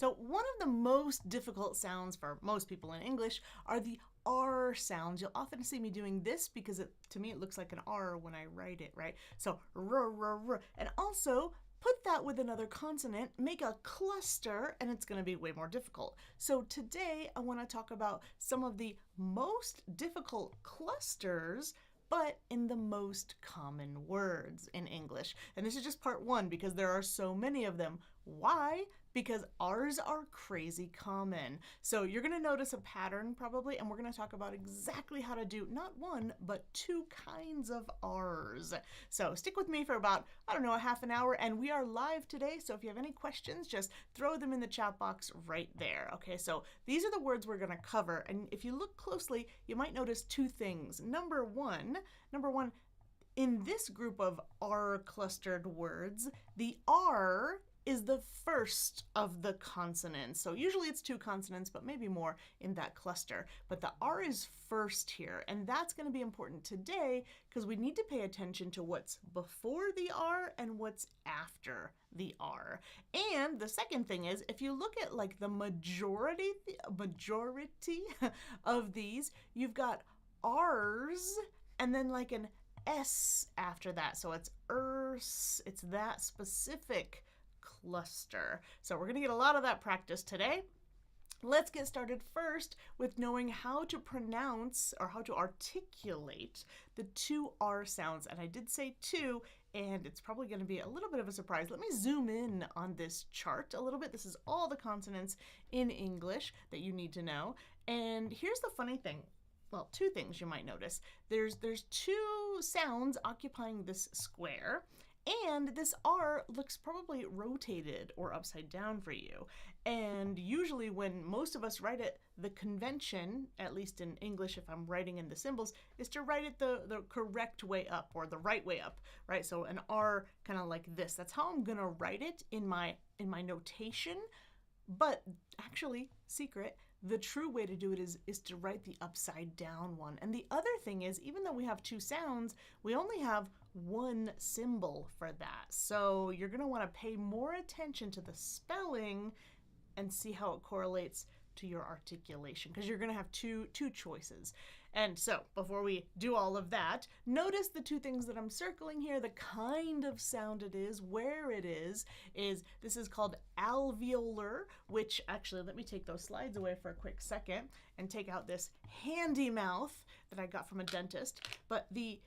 So one of the most difficult sounds for most people in English are the R sounds. You'll often see me doing this because to me it looks like an R when I write it, right? So r, r. And also put that with another consonant, make a cluster, and it's going to be way more difficult. So today I want to talk about some of the most difficult clusters, but in the most common words in English. And this is just part one because there are so many of them. Why? Because R's are crazy common. So you're going to notice a pattern probably, and we're going to talk about exactly how to do not one, but two kinds of R's. So stick with me for about, I don't know, a half an hour, and we are live today. So if you have any questions, just throw them in the chat box right there. Okay, so these are the words we're going to cover. And if you look closely, you might notice two things. Number one, in this group of R clustered words, the R is the first of the consonants. So usually it's two consonants, but maybe more in that cluster. But the R is first here, and that's going to be important today because we need to pay attention to what's before the R and what's after the R. And the second thing is, if you look at like the majority of these, you've got R's and then like an S after that. So it's ers, it's that specific cluster. So we're going to get a lot of that practice today. Let's get started first with knowing how to pronounce or how to articulate the two R sounds. And I did say two, and it's probably going to be a little bit of a surprise. Let me zoom in on this chart a little bit. This is all the consonants in English that you need to know. And here's the funny thing. Well, two things you might notice. There's two sounds occupying this square, and this R looks probably rotated or upside down for you. And usually when most of us write it, the convention, at least in English if I'm writing in the symbols, is to write it the correct way up or the right way up, right? So an R kind of like this. That's how I'm gonna write it in my notation. But actually, secret, the true way to do it is to write the upside down one. And the other thing is, even though we have two sounds, we only have one symbol for that. So you're going to want to pay more attention to the spelling and see how it correlates to your articulation, because you're going to have two choices. And so before we do all of that, notice the two things that I'm circling here, the kind of sound it is, where it is this is called alveolar, which actually, let me take those slides away for a quick second and take out this handy mouth that I got from a dentist. But the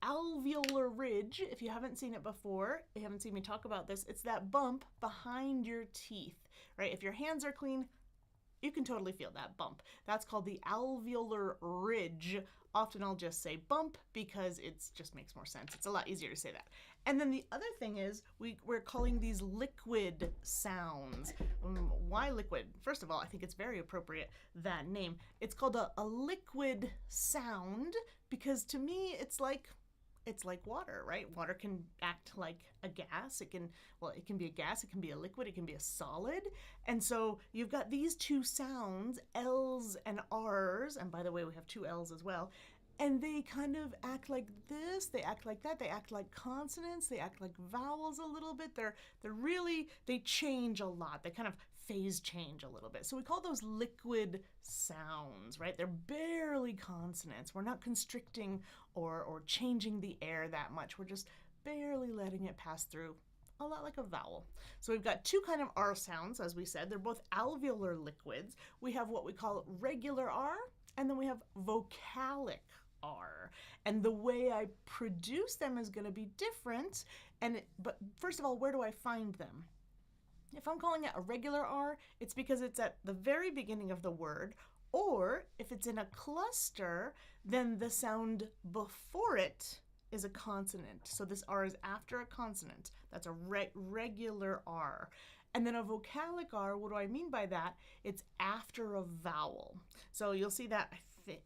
alveolar ridge, if you haven't seen it before, you haven't seen me talk about this, it's that bump behind your teeth, right? If your hands are clean, you can totally feel that bump. That's called the alveolar ridge. Often I'll just say bump because it just makes more sense. It's a lot easier to say that. And then the other thing is we're calling these liquid sounds. Why liquid? First of all, I think it's very appropriate, that name. It's called a liquid sound because to me it's like water, right? Water can act like a gas. It can be a gas, it can be a liquid, it can be a solid. And so you've got these two sounds, L's and R's, and by the way, we have two L's as well, and they kind of act like this, they act like that, they act like consonants, they act like vowels a little bit. They change a lot. They kind of phase change a little bit. So we call those liquid sounds, right? They're barely consonants. We're not constricting or changing the air that much. We're just barely letting it pass through, a lot like a vowel. So we've got two kind of R sounds, as we said. They're both alveolar liquids. We have what we call regular R, and then we have vocalic R. And the way I produce them is going to be different. But first of all, where do I find them? If I'm calling it a regular R, it's because it's at the very beginning of the word, or if it's in a cluster, then the sound before it is a consonant. So this R is after a consonant. That's a regular R. And then a vocalic R, what do I mean by that? It's after a vowel. So you'll see that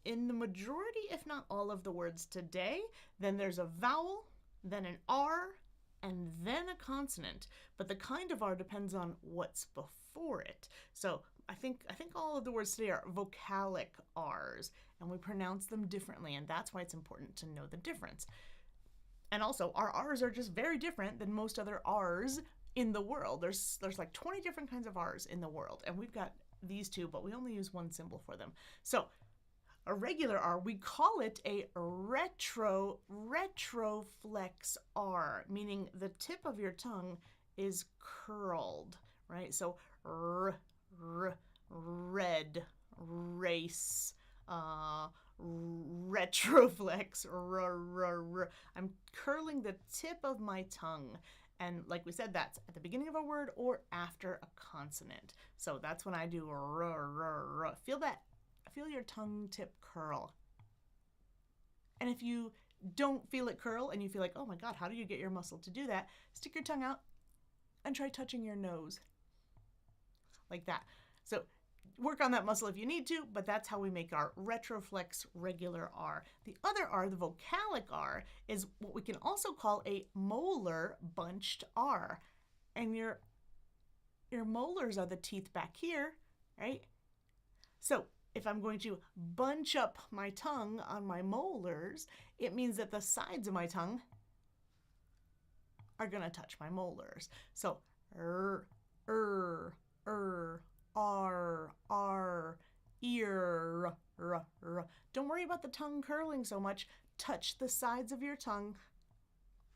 in the majority, if not all of the words today, then there's a vowel, then an R, and then a consonant. But the kind of R depends on what's before it. So I think all of the words today are vocalic R's, and we pronounce them differently, and that's why it's important to know the difference. And also, our R's are just very different than most other R's in the world. There's like 20 different kinds of R's in the world, and we've got these two, but we only use one symbol for them. So a regular R, we call it a retroflex R, meaning the tip of your tongue is curled, right? So red, race, retroflex, I'm curling the tip of my tongue. And like we said, that's at the beginning of a word or after a consonant. So that's when I do Feel that, feel your tongue tip curl. And if you don't feel it curl and you feel like, oh my God, how do you get your muscle to do that? Stick your tongue out and try touching your nose. Like that. So work on that muscle if you need to, but that's how we make our retroflex regular R. The other R, the vocalic R, is what we can also call a molar bunched R. And your molars are the teeth back here, right? So if I'm going to bunch up my tongue on my molars, it means that the sides of my tongue are going to touch my molars. So R, ear, r. Don't worry about the tongue curling so much. Touch the sides of your tongue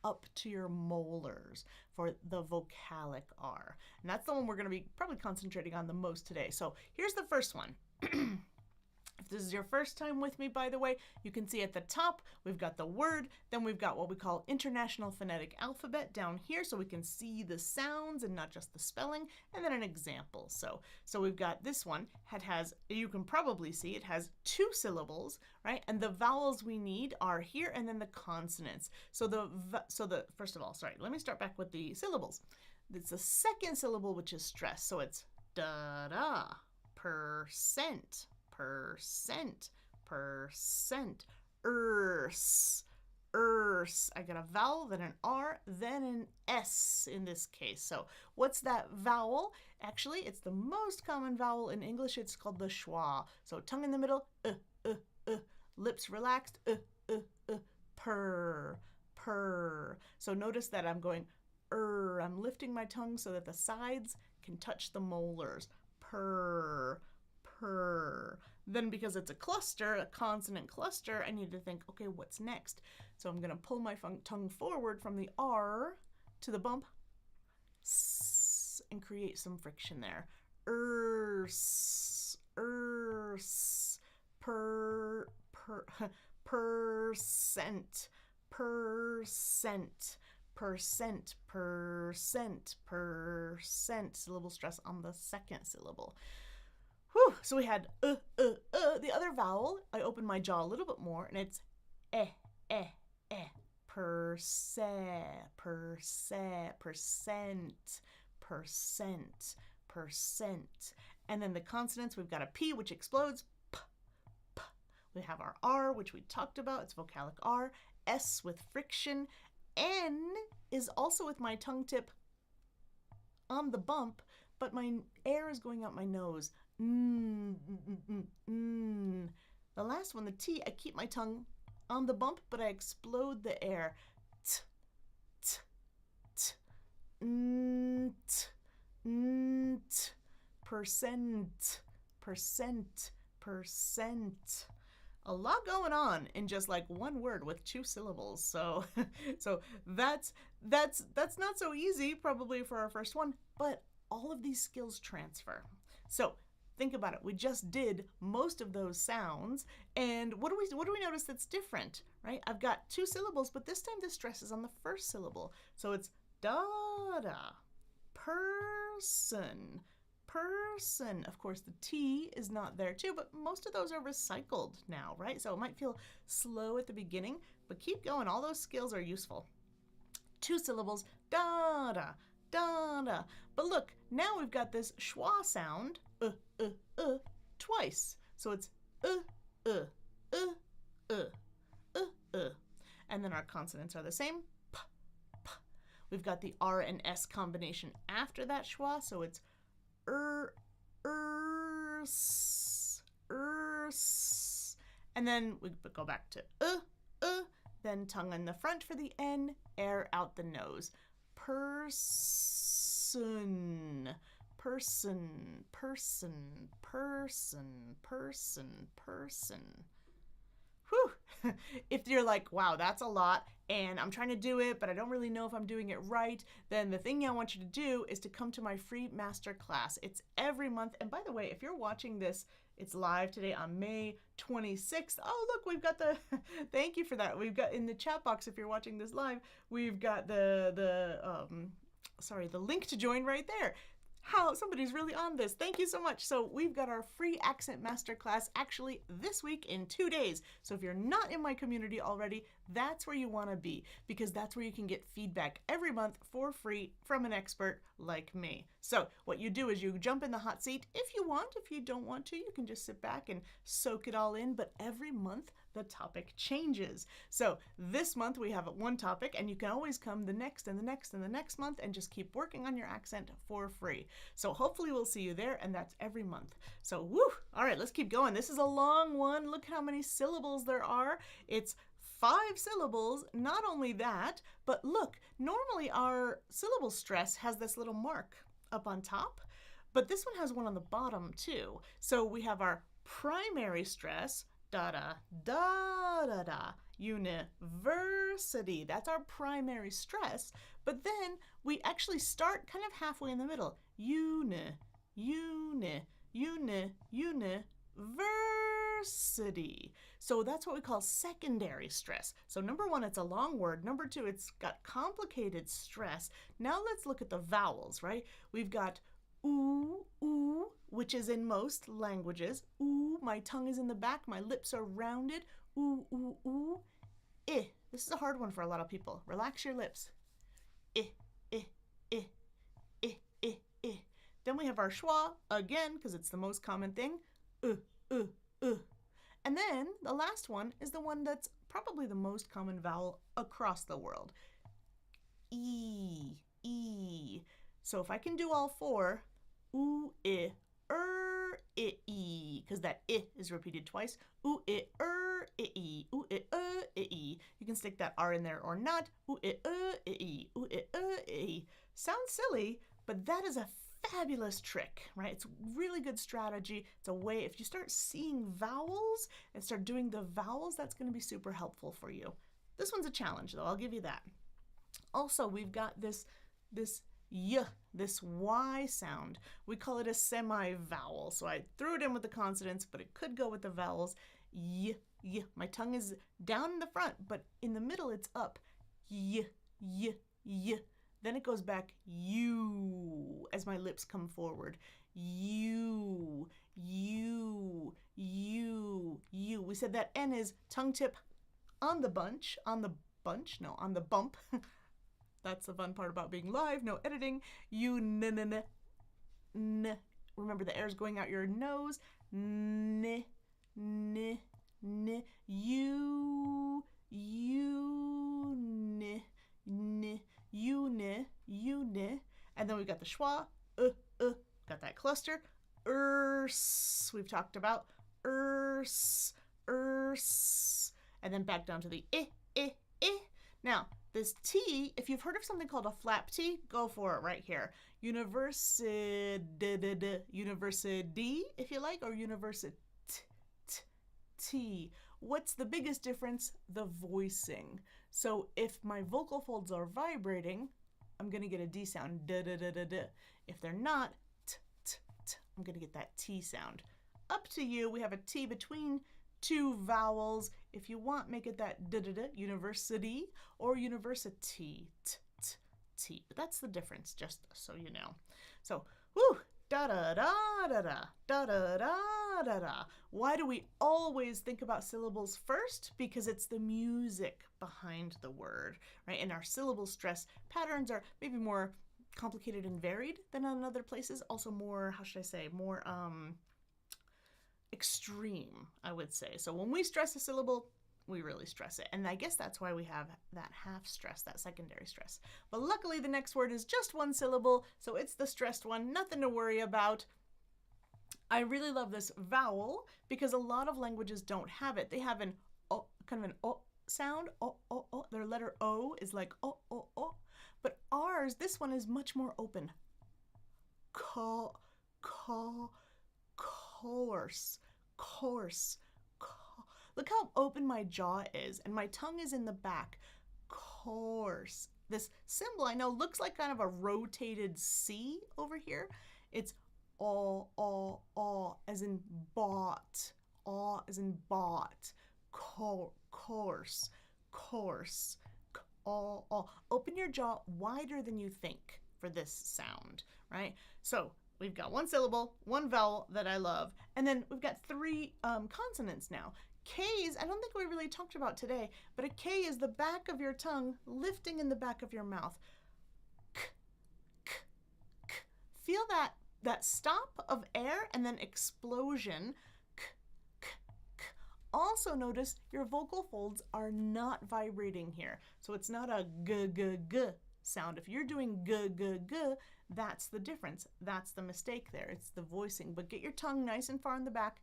up to your molars for the vocalic R. And that's the one we're going to be probably concentrating on the most today. So here's the first one. If this is your first time with me, by the way, you can see at the top, we've got the word, then we've got what we call International Phonetic Alphabet down here so we can see the sounds and not just the spelling, and then an example. So we've got this one, it has, you can probably see it has 2 syllables, right? And the vowels we need are here and then the consonants. So first of all, sorry, let me start back with the syllables. It's the second syllable which is stressed, so it's da-da, percent, percent, erse. I got a vowel, then an R, then an S in this case. So what's that vowel? Actually, it's the most common vowel in English. It's called the schwa. So tongue in the middle, lips relaxed, purr. So notice that I'm going I'm lifting my tongue so that the sides can touch the molars. Purr. Then because it's a cluster, a consonant cluster, I need to think, okay, what's next? So I'm going to pull my tongue forward from the R to the bump and create some friction there. Erse, percent, syllable stress on the second syllable. Whew, so we had the other vowel, I open my jaw a little bit more, and it's percent. And then the consonants, we've got a P, which explodes, p. We have our R, which we talked about, it's vocalic R, S with friction, N is also with my tongue tip on the bump, but my air is going out my nose. The last one, the T, I keep my tongue on the bump, but I explode the air. Percent. A lot going on in just like one word with 2 syllables. So that's not so easy probably for our first one, but all of these skills transfer. So think about it. We just did most of those sounds, and what do we notice that's different, right? I've got 2 syllables, but this time the stress is on the first syllable. So it's da-da, person. Of course, the T is not there too, but most of those are recycled now, right? So it might feel slow at the beginning, but keep going. All those skills are useful. 2 syllables, da-da, da-da. But look, now we've got this schwa sound, twice. So it's and then our consonants are the same, p. We've got the R and S combination after that schwa, so it's and then we go back to then tongue in the front for the N, air out the nose. Percent. person, person, person, person, person, person. Whew. If you're like, wow, that's a lot, and I'm trying to do it, but I don't really know if I'm doing it right, then the thing I want you to do is to come to my free masterclass. It's every month. And by the way, if you're watching this, it's live today on May 26th. Oh, look, we've got the, thank you for that. We've got in the chat box, if you're watching this live, we've got the link to join right there. How somebody's really on this. Thank you so much. So we've got our free accent masterclass actually this week in 2 days. So if you're not in my community already, that's where you want to be, because that's where you can get feedback every month for free from an expert like me. So what you do is you jump in the hot seat if you want. If you don't want to, you can just sit back and soak it all in. But every month the topic changes. So this month we have one topic, and you can always come the next and the next and the next month and just keep working on your accent for free. So hopefully we'll see you there, and that's every month. So woo! All right, let's keep going. This is a long one. Look how many syllables there are. It's 5 syllables. Not only that, but look, normally our syllable stress has this little mark up on top, but this one has one on the bottom too. So we have our primary stress, da-da, da-da-da, university. That's our primary stress. But then we actually start kind of halfway in the middle. University. So that's what we call secondary stress. So number 1, it's a long word. Number 2, it's got complicated stress. Now let's look at the vowels, right? We've got ooh, ooh, which is in most languages. Ooh, my tongue is in the back, my lips are rounded. Ooh, ooh, ooh. Eh. This is a hard one for a lot of people. Relax your lips. Eh, eh, eh, eh, eh, eh. Then we have our schwa, again, because it's the most common thing. And then the last one is the one that's probably the most common vowel across the world. E, E. So if I can do all 4, ooh, I, I, because that I is repeated twice. Ooh, I, I, ooh, I. You can stick that R in there or not. Ooh, I, ooh, I. Sounds silly, but that is a fabulous trick, right? It's a really good strategy. It's a way, if you start seeing vowels and start doing the vowels, that's going to be super helpful for you. This one's a challenge, though. I'll give you that. Also, we've got this y, this Y sound. We call it a semi-vowel. So I threw it in with the consonants, but it could go with the vowels. Y, y. My tongue is down in the front, but in the middle it's up. Y, y, y. Then it goes back, you, as my lips come forward. You, you, you, you. We said that N is tongue tip on the bunch, on the bump. That's the fun part about being live, no editing. You, n. Remember the air's going out your nose. N. You, uni, and then we've got the schwa, got that cluster, we've talked about, and then back down to the I. Now, this T, if you've heard of something called a flap T, go for it right here. University, if you like, or university. What's the biggest difference? The voicing. So if my vocal folds are vibrating, I'm going to get a D sound, da-da-da-da-da. If they're not, t-t-t, I'm going to get that T sound. Up to you. We have a T between 2 vowels. If you want, make it that da-da-da, university or university, t-t-t. But that's the difference, just so you know. So, whoo, da-da-da-da-da, da-da-da-da-da. Why do we always think about syllables first? Because it's the music behind the word, right? And our syllable stress patterns are maybe more complicated and varied than in other places. Also more, how should I say, more extreme, I would say. So when we stress a syllable, we really stress it. And I guess that's why we have that half stress, that secondary stress. But luckily the next word is just 1 syllable, so it's the stressed one, nothing to worry about. I really love this vowel because a lot of languages don't have it. They have an O, kind of an O sound. O, O, O. Their letter O is like O, O, O. But ours, this one is much more open. co, co, course, course. Look how open my jaw is, and my tongue is in the back. Course. This symbol I know looks like kind of a rotated C over here. It's all, as in bought. All as in bought. Course, course. All. Open your jaw wider than you think for this sound, right? So we've got one syllable, one vowel that I love, and then we've got three consonants now. K's, I don't think we really talked about today, but a K is the back of your tongue lifting in the back of your mouth. K, k, k. Feel that stop of air and then explosion. K, k, k. Also notice your vocal folds are not vibrating here. So it's not a g, g, g sound. If you're doing g, g, g, that's the difference. That's the mistake there. It's the voicing. But get your tongue nice and far in the back.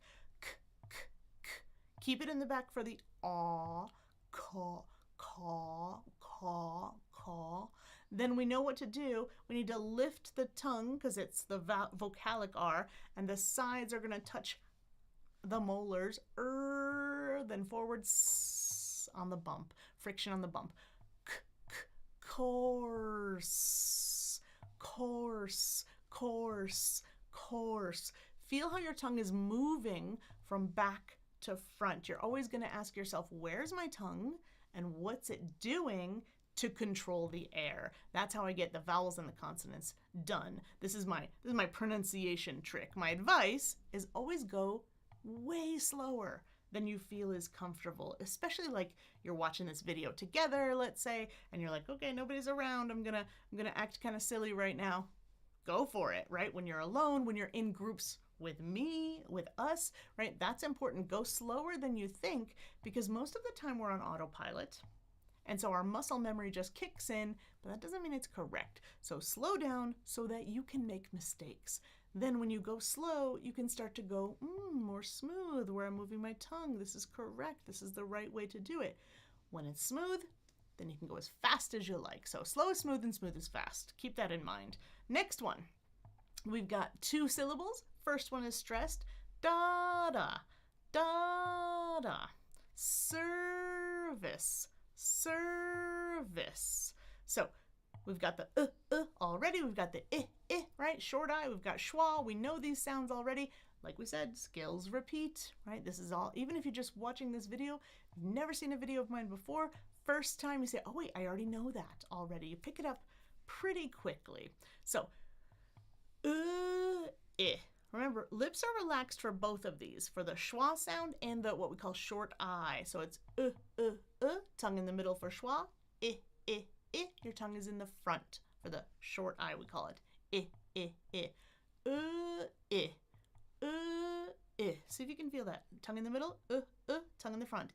Keep it in the back for the aw, caw, caw, caw, caw. Then we know what to do. We need to lift the tongue because it's the vocalic R, and the sides are going to touch the molars. Then forward on the bump, friction on the bump. Course, course, course, course. Feel how your tongue is moving from back to front. You're always going to ask yourself, where's my tongue and what's it doing to control the air? That's how I get the vowels and the consonants done. This is my pronunciation trick. My advice is always go way slower than you feel is comfortable, especially like you're watching this video together, let's say, and you're like, okay, nobody's around. I'm gonna act kind of silly right now. Go for it, right? When you're alone, when you're in groups with me, with us, right? That's important. Go slower than you think, because most of the time we're on autopilot. And so our muscle memory just kicks in, but that doesn't mean it's correct. So slow down so that you can make mistakes. Then when you go slow, you can start to go more smooth where I'm moving my tongue. This is correct. This is the right way to do it. When it's smooth, then you can go as fast as you like. So slow is smooth and smooth is fast. Keep that in mind. Next one. We've got two syllables. First one is stressed. Da-da, da-da. Service, service. So we've got the already. We've got the right? Short I. We've got schwa. We know these sounds already. Like we said, skills repeat, right? This is all, even if you're just watching this video, you've never seen a video of mine before, first time you say, oh wait, I already know that already. You pick it up pretty quickly. So, Remember, lips are relaxed for both of these, for the schwa sound and the what we call short I. So it's tongue in the middle for schwa, your tongue is in the front for the short I, we call it. See if you can feel that. Tongue in the middle, tongue in the front,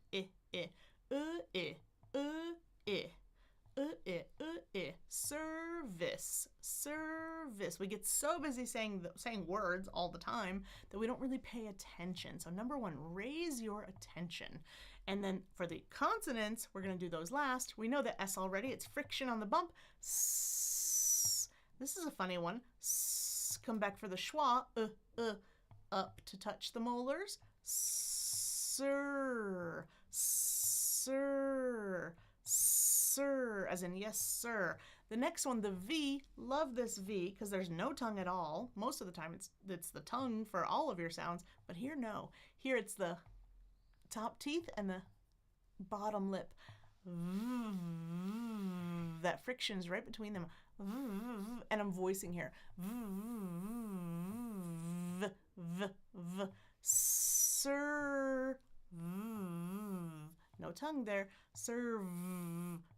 service, service. We get so busy saying words all the time that we don't really pay attention. So number one, raise your attention. And then for the consonants, we're going to do those last. We know the S already. It's friction on the bump. S. This is a funny one. S. Come back for the schwa. Up to touch the molars. Sir, sir, sir, as in yes, sir. The next one, the V, love this V because there's no tongue at all. Most of the time it's the tongue for all of your sounds, but here no. Here it's the top teeth and the bottom lip. That friction is right between them. And I'm voicing here. Serve. No tongue there. Serve,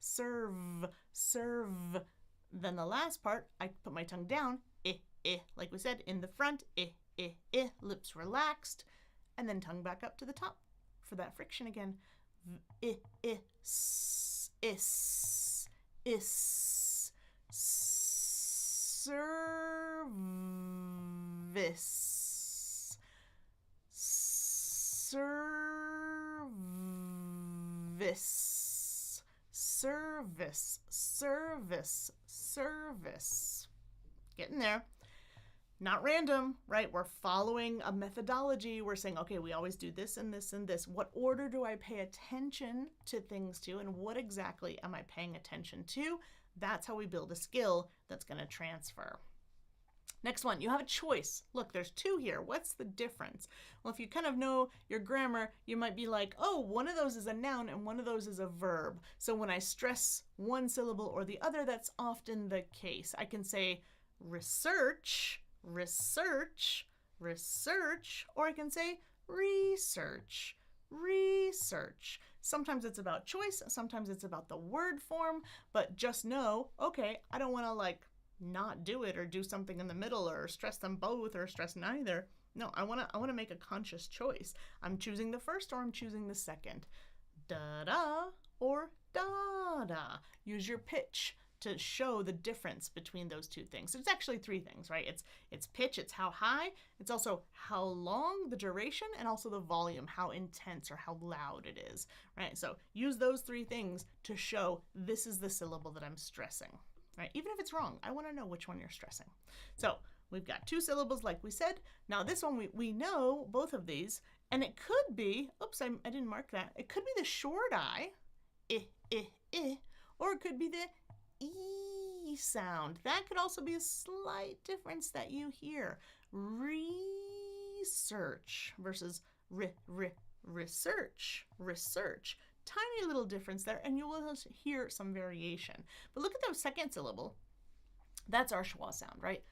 serve, serve. Then the last part, I put my tongue down. Like we said, in the front. Lips relaxed. And then tongue back up to the top for that friction again. Is. Service. Service. Service. Service. Service. Getting there. not random, right? We're following a methodology. We're saying, okay, we always do this and this and this. What order do I pay attention to things to, and what exactly am I paying attention to? That's how we build a skill that's going to transfer. Next one, you have a choice. Look, there's two here. What's the difference? Well, if you kind of know your grammar, you might be like, oh, one of those is a noun and one of those is a verb. So when I stress one syllable or the other, that's often the case. I can say research, research, research, or I can say research, research. Sometimes it's about choice, sometimes it's about the word form, but just know, okay, I don't want to like not do it or do something in the middle or stress them both or stress neither. No, I want to make a conscious choice. I'm choosing the first or I'm choosing the second. Da-da or da-da. Use your pitch to show the difference between those two things. So it's actually three things, right? It's pitch, it's how high, it's also how long, the duration, and also the volume, how intense or how loud it is, right? So use those three things to show this is the syllable that I'm stressing, right? Even if it's wrong, I want to know which one you're stressing. So we've got two syllables like we said. Now this one, we know both of these, and it could be, oops, I didn't mark that. It could be the short I, or it could be the E sound. That could also be a slight difference that you hear. Research versus research, research. Tiny little difference there, and you will hear some variation. But look at the second syllable. That's our schwa sound, right?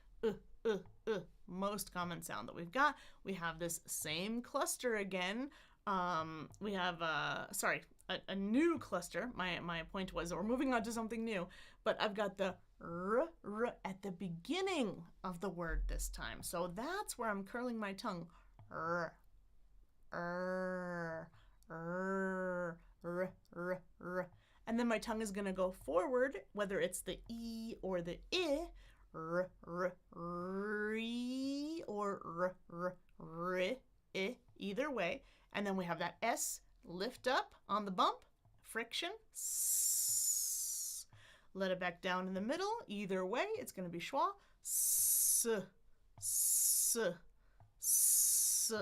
Most common sound that we've got. We have this same cluster again. We have, a new cluster. My point was that we're moving on to something new, but I've got the r at the beginning of the word this time. So that's where I'm curling my tongue. R, r, r, r, r, r. And then my tongue is going to go forward, whether it's the E or the I, r, r, re, or r, r, r, I, either way. And then we have that S lift up on the bump, friction, s. Let it back down in the middle. Either way, it's going to be schwa, s, s, s.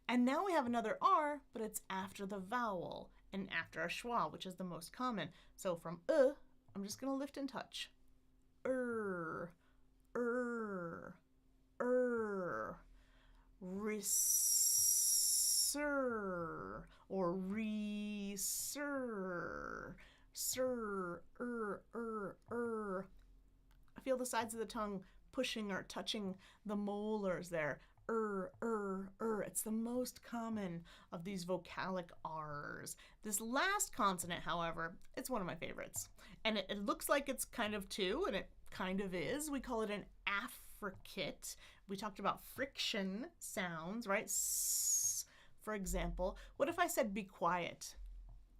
And now we have another R, but it's after the vowel and after a schwa, which is the most common. So from I'm just going to lift and touch. Er, Reser, or reser, sir, I feel the sides of the tongue pushing or touching the molars there. It's the most common of these vocalic R's. This last consonant, however, it's one of my favorites. And it looks like it's kind of two, and it kind of is. We call it an affricate. We talked about friction sounds, right? S, for example. What if I said be quiet?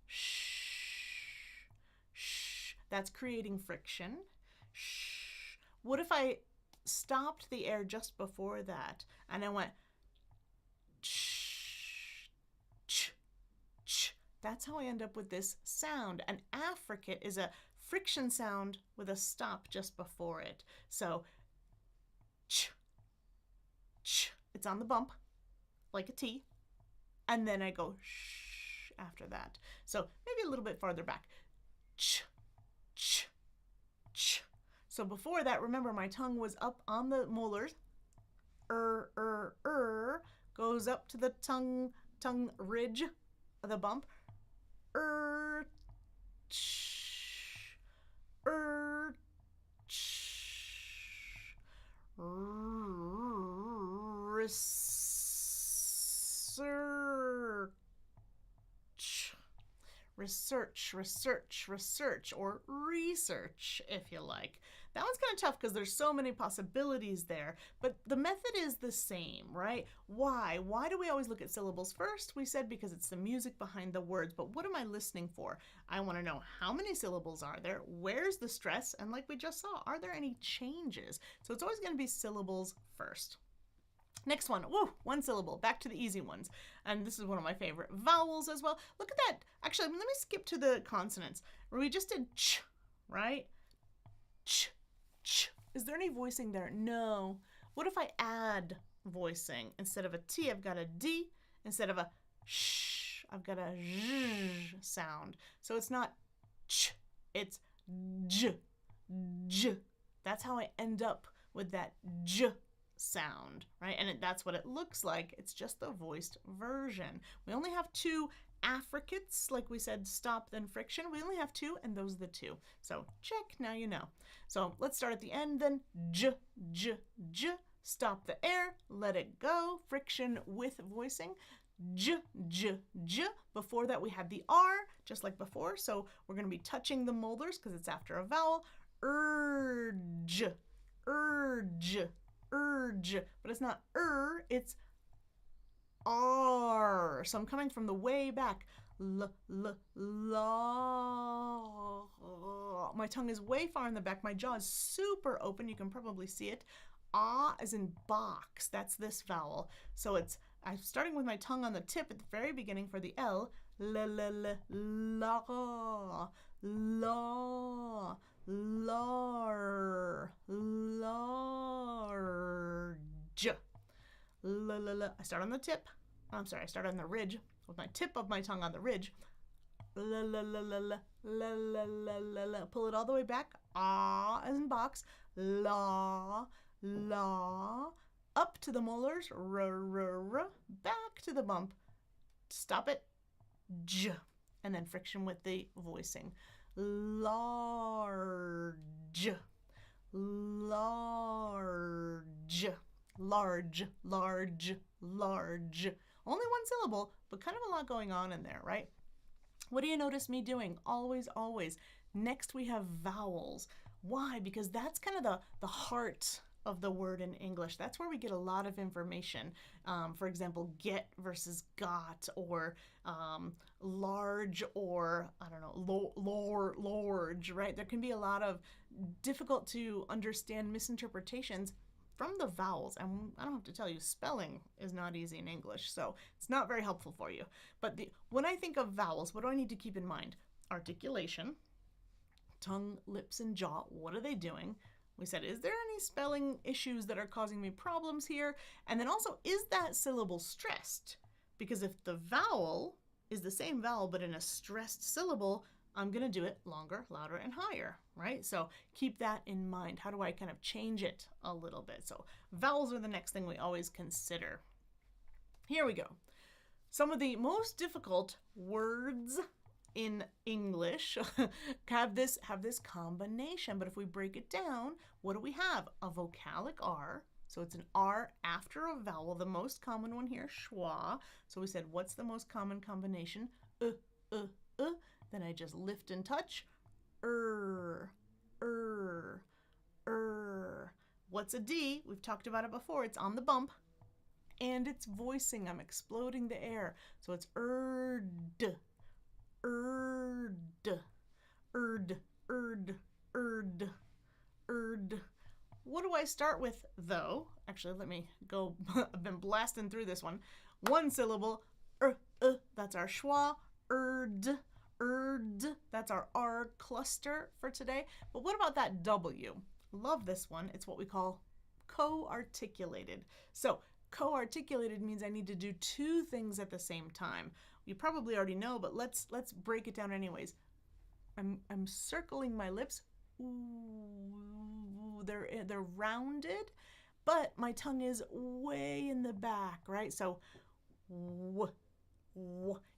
Shh, shh. That's creating friction. Shh. What if I stopped the air just before that and I went ch, ch, ch? That's how I end up with this sound. An affricate is a friction sound with a stop just before it. So ch, ch, it's on the bump like a T, and then I go shh after that. So maybe a little bit farther back. Ch, ch, ch. So before that, remember my tongue was up on the molars. Goes up to the tongue ridge of the bump. Ch, ch. Research, or research, if you like. That one's kind of tough because there's so many possibilities there, but the method is the same, right? Why? Why do we always look at syllables first? We said because it's the music behind the words, but what am I listening for? I want to know how many syllables are there, where's the stress, and like we just saw, are there any changes? So it's always going to be syllables first. Next one, one syllable, back to the easy ones. And this is one of my favorite. Vowels as well. Look at that. Actually, let me skip to the consonants. Where we just did ch, right? Ch, ch. Is there any voicing there? No. What if I add voicing? Instead of a T, I've got a D. Instead of a sh, I've got a zh sound. So it's not ch, it's j, j. That's how I end up with that j sound, right? And that's what it looks like. It's just the voiced version. We only have two affricates, like we said, stop then friction. We only have two, and those are the two. So check, now you know. So let's start at the end then. J, j, j. Stop the air, let it go. Friction with voicing. J, j, j. Before that we had the R, just like before. So we're going to be touching the molars because it's after a vowel. Urge, urge, urge. But it's not it's R. So I'm coming from the way back. L, l, la. My tongue is way far in the back. My jaw is super open. You can probably see it. Ah as in box. That's this vowel. So I'm starting with my tongue on the tip at the very beginning for the L. La, la, la, la, la, lar, large. La, la, la. I start on the tip. I start on the ridge with my tip of my tongue on the ridge. La, la, la, la, la, la, la, la, la, la. Pull it all the way back. Ah as in box. La, la. Up to the molars. R, r, r. Back to the bump. Stop it. J. And then friction with the voicing. Large. Large. Large, large, large. Only one syllable, but kind of a lot going on in there, right? What do you notice me doing? Always, always. Next we have vowels. Why? Because that's kind of the heart of the word in English. That's where we get a lot of information. For example, get versus got, or large, or I don't know, large, right? There can be a lot of difficult to understand misinterpretations from the vowels. And I don't have to tell you, spelling is not easy in English, so it's not very helpful for you. But when I think of vowels, what do I need to keep in mind? Articulation, tongue, lips, and jaw. What are they doing? We said, is there any spelling issues that are causing me problems here? And then also, is that syllable stressed? Because if the vowel is the same vowel but in a stressed syllable, I'm going to do it longer, louder, and higher, right? So keep that in mind. How do I kind of change it a little bit? So vowels are the next thing we always consider. Here we go. Some of the most difficult words in English have this combination, but if we break it down, what do we have? A vocalic R, so it's an R after a vowel, the most common one here, schwa. So we said, what's the most common combination? Then I just lift and touch, What's a D? We've talked about it before. It's on the bump, and it's voicing. I'm exploding the air, so it's erd. What do I start with, though? Actually, let me go. I've been blasting through this one. One syllable, that's our schwa, erd, that's our R cluster for today. But what about that W? Love this one. It's what we call co-articulated. So co-articulated means I need to do two things at the same time. You probably already know, but let's break it down anyways. I'm circling my lips. Ooh, they're rounded, but my tongue is way in the back, right? So w.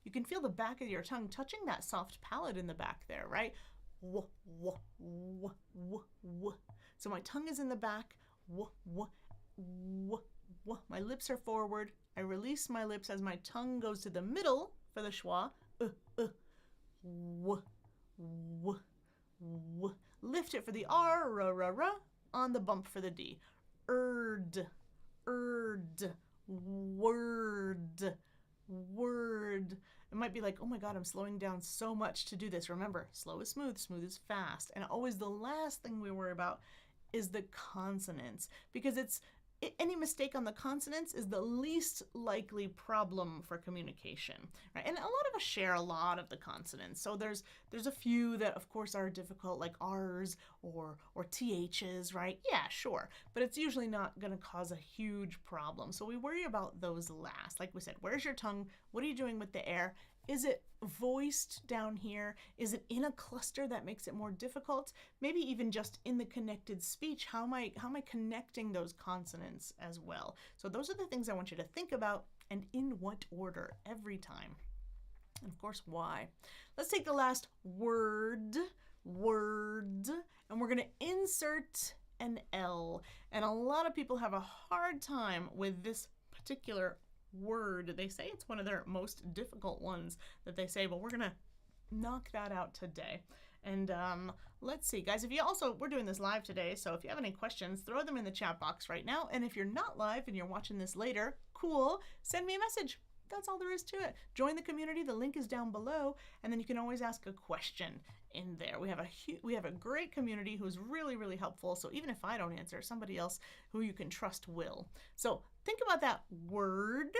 You can feel the back of your tongue touching that soft palate in the back there, right? W. So my tongue is in the back. My lips are forward. I release my lips as my tongue goes to the middle for the schwa. Lift it for the R, ra, on the bump for the D. Erd, word. It might be like, oh my God, I'm slowing down so much to do this. Remember, slow is smooth, smooth is fast. And always the last thing we worry about is the consonants, because it's any mistake on the consonants is the least likely problem for communication, right? And a lot of us share a lot of the consonants. So there's a few that of course are difficult, like R's or TH's, right? Yeah, sure. But it's usually not going to cause a huge problem. So we worry about those last. Like we said, where's your tongue? What are you doing with the air? Is it voiced down here? Is it in a cluster that makes it more difficult? Maybe even just in the connected speech, how am I connecting those consonants as well? So those are the things I want you to think about, and in what order every time. And of course, why. Let's take the last word, and we're going to insert an L. And a lot of people have a hard time with this particular word. They say it's one of their most difficult ones that they say, but we're gonna knock that out today. And let's see, guys, we're doing this live today, so if you have any questions, throw them in the chat box right now. And if you're not live and you're watching this later, cool, send me a message. That's all there is to it. Join the community. The link is down below, and then you can always ask a question in there. We have a great community who's really, really helpful. So even if I don't answer, somebody else who you can trust will. So think about that word,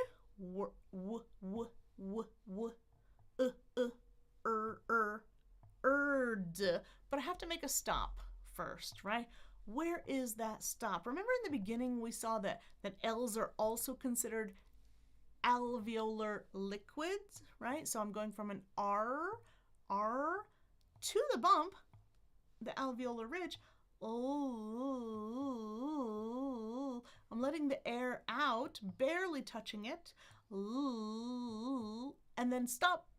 erd. But I have to make a stop first, right? Where is that stop? Remember in the beginning we saw that L's are also considered alveolar liquids, right? So I'm going from an R to the bump, the alveolar ridge. Oh, I'm letting the air out, barely touching it. Ooh, and then stop,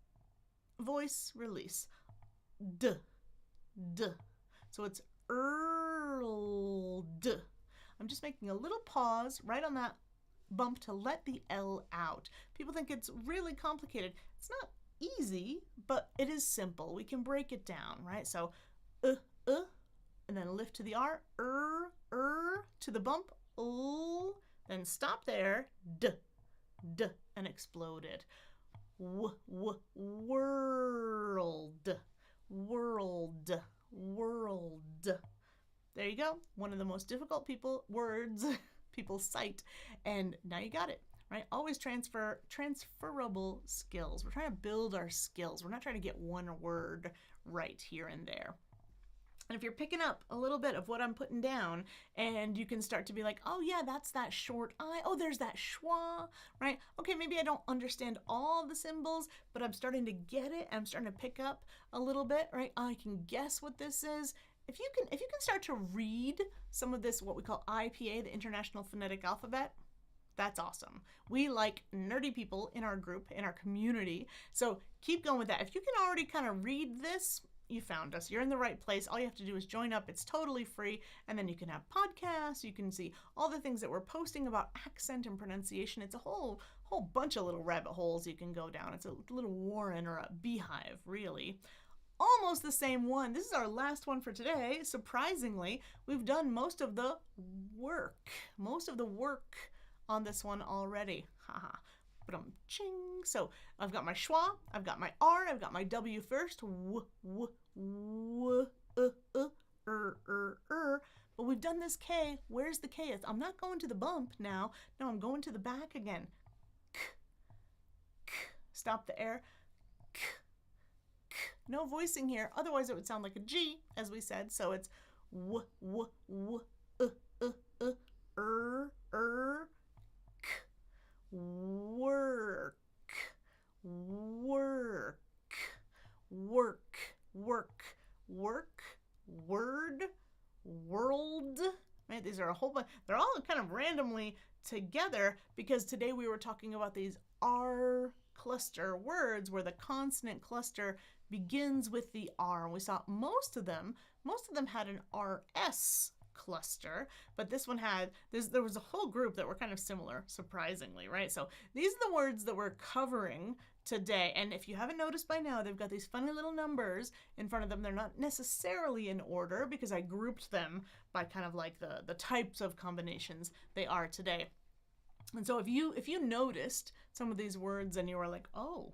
voice, release. D. So it's erled. I'm just making a little pause right on that bump to let the L out. People think it's really complicated. It's not easy, but it is simple. We can break it down, right? So, and then lift to the R, to the bump, then stop there, d, and exploded. World. There you go. One of the most difficult words people cite, and now you got it, right? Always transferable skills. We're trying to build our skills. We're not trying to get one word right here and there. And if you're picking up a little bit of what I'm putting down, and you can start to be like, oh yeah, that's that short I. Oh, there's that schwa, right? Okay, maybe I don't understand all the symbols, but I'm starting to get it. I'm starting to pick up a little bit, right? I can guess what this is. If you can start to read some of this, what we call IPA, the International Phonetic Alphabet, that's awesome. We like nerdy people in our group, in our community. So keep going with that. If you can already kind of read this, you found us. You're in the right place. All you have to do is join up. It's totally free. And then you can have podcasts. You can see all the things that we're posting about accent and pronunciation. It's a whole bunch of little rabbit holes you can go down. It's a little warren or a beehive, really. Almost the same one. This is our last one for today. Surprisingly, we've done most of the work on this one already. Haha. But ching. So I've got my schwa, I've got my R, I've got my W first. But we've done this K. Where's the K? I'm not going to the bump now. No, I'm going to the back again. Stop the air. No voicing here, otherwise it would sound like a G, as we said. So it's work, word, world. Right? These are a whole bunch. They're all kind of randomly together because today we were talking about these R cluster words where the consonant cluster begins with the R. We saw most of them had an RS cluster, but this one there was a whole group that were kind of similar, surprisingly, right? So these are the words that we're covering today. And if you haven't noticed by now, they've got these funny little numbers in front of them. They're not necessarily in order because I grouped them by kind of like the types of combinations they are today. And so if you noticed some of these words and you were like, oh,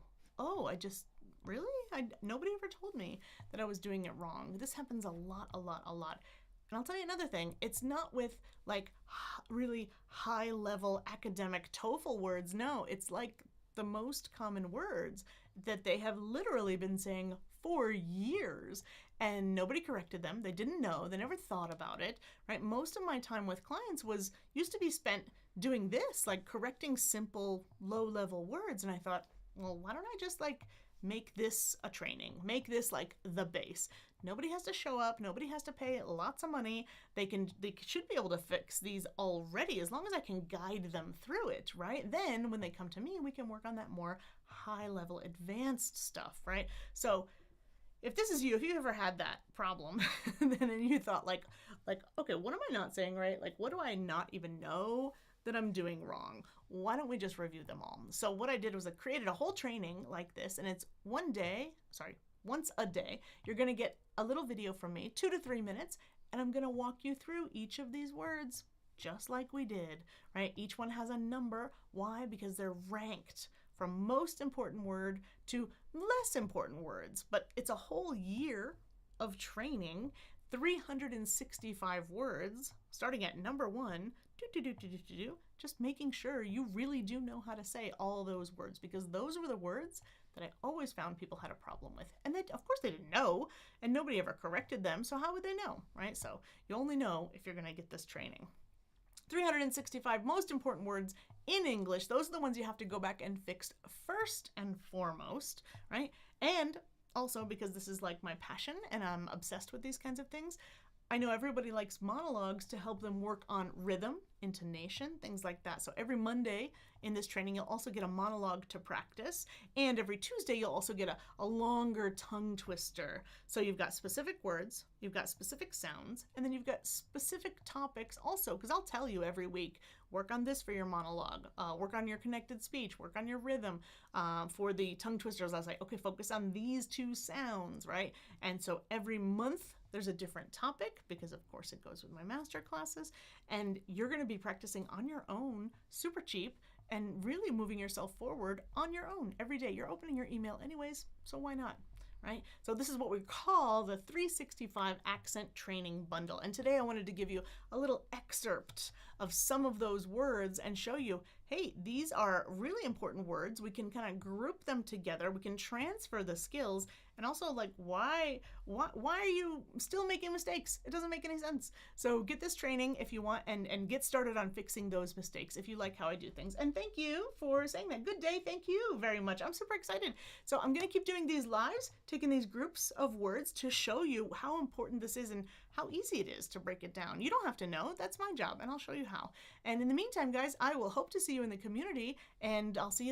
nobody ever told me that I was doing it wrong. This happens a lot. And I'll tell you another thing, it's not with like really high level academic TOEFL words. No, it's like the most common words that they have literally been saying for years, and nobody corrected them. They didn't know, they never thought about it, right? Most of my time with clients used to be spent doing this, like correcting simple low level words. And I thought, well, why don't I just like make this a training, make this like the base. Nobody has to show up, nobody has to pay lots of money. They should be able to fix these already as long as I can guide them through it, right? Then when they come to me, we can work on that more high level advanced stuff, right? So if this is you, if you ever had that problem, then you thought like, okay, what am I not saying right? Like, what do I not even know that I'm doing wrong? Why don't we just review them all? So what I did was I created a whole training like this, and it's once a day, you're gonna get a little video from me, 2 to 3 minutes, and I'm gonna walk you through each of these words, just like we did, right? Each one has a number. Why? Because they're ranked from most important word to less important words. But it's a whole year of training, 365 words, starting at number 1, just making sure you really do know how to say all those words, because those were the words that I always found people had a problem with. And they, of course they didn't know, and nobody ever corrected them, so how would they know, right? So you only know if you're gonna get this training. 365 most important words in English. Those are the ones you have to go back and fix first and foremost, right? And also, because this is like my passion and I'm obsessed with these kinds of things, I know everybody likes monologues to help them work on rhythm, intonation, things like that. So every Monday in this training, you'll also get a monologue to practice. And every Tuesday, you'll also get a longer tongue twister. So you've got specific words, you've got specific sounds, and then you've got specific topics also, because I'll tell you every week, work on this for your monologue, work on your connected speech, work on your rhythm. For the tongue twisters, I'll say, okay, focus on these 2 sounds, right? And so every month, there's a different topic, because of course it goes with my master classes, and you're going to be practicing on your own, super cheap, and really moving yourself forward on your own every day. You're opening your email anyways, so why not? Right? So this is what we call the 365 accent training bundle. And today I wanted to give you a little excerpt of some of those words and show you, hey, these are really important words. We can kind of group them together. We can transfer the skills, and also like, why are you still making mistakes? It doesn't make any sense. So get this training if you want, and get started on fixing those mistakes if you like how I do things. And thank you for saying that. Good day. Thank you very much. I'm super excited. So I'm going to keep doing these lives, taking these groups of words to show you how important this is and how easy it is to break it down. You don't have to know. That's my job, and I'll show you how. And in the meantime, guys, I will hope to see you in the community, and I'll see you